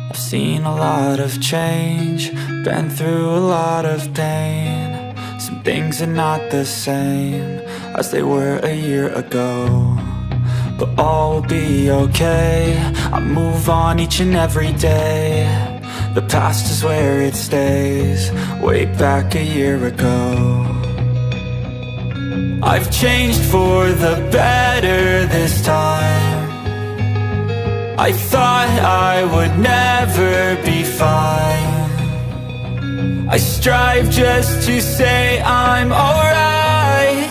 I've seen a lot of change, been through a lot of pain. Some things are not the same as they were a year ago, but all will be okay. I move on each and every day. The past is where it stays, way back a year ago. I've changed for the better this time. I thought I would never be fine. I strive just to say I'm alright,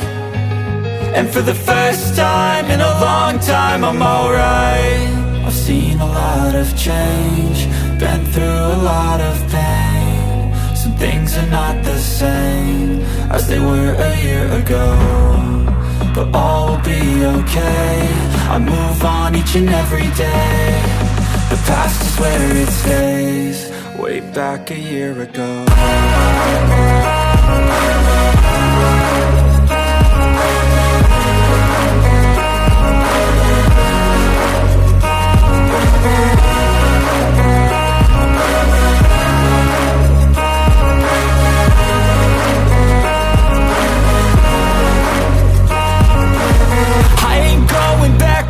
and for the first time in a long time I'm alright. I've seen a lot of change, been through a lot of pain. Some things are not the same as they were a year ago, but all will be okay. I move on each and every day. The past is where it stays, way back a year ago.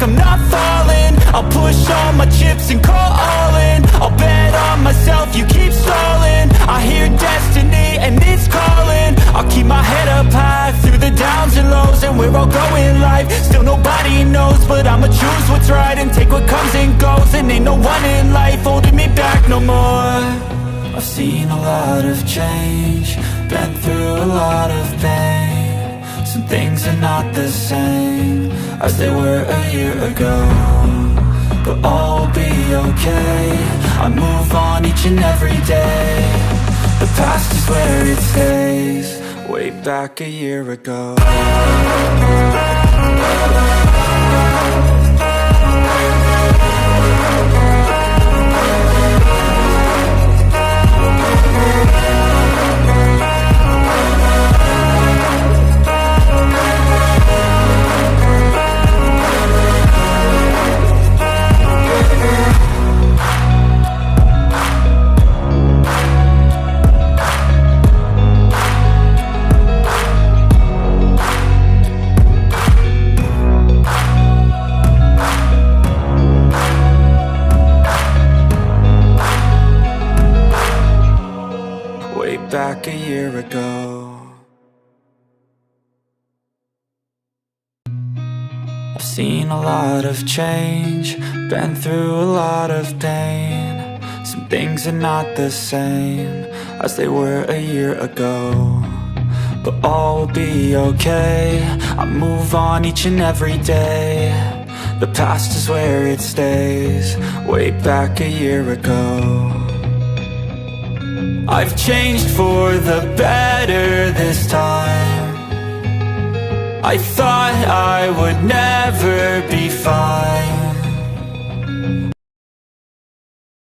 I'm not falling, I'll push all my chips and call all in. I'll bet on myself, you keep stalling. I hear destiny and it's calling. I'll keep my head up high through the downs and lows, and we're all going life. Still nobody knows, but I'ma choose what's right and take what comes and goes. And ain't no one in life holding me back no more. I've seen a lot of change, been through a lot of pain. Some things are not the same as they were a year ago, but all will be okay. I move on each and every day. The past is where it stays, way back a year ago. Back a year ago. I've seen a lot of change, been through a lot of pain. Some things are not the same as they were a year ago, but all will be okay. I move on each and every day. The past is where it stays, way back a year ago. I've changed for the better this time. I thought I would never be fine.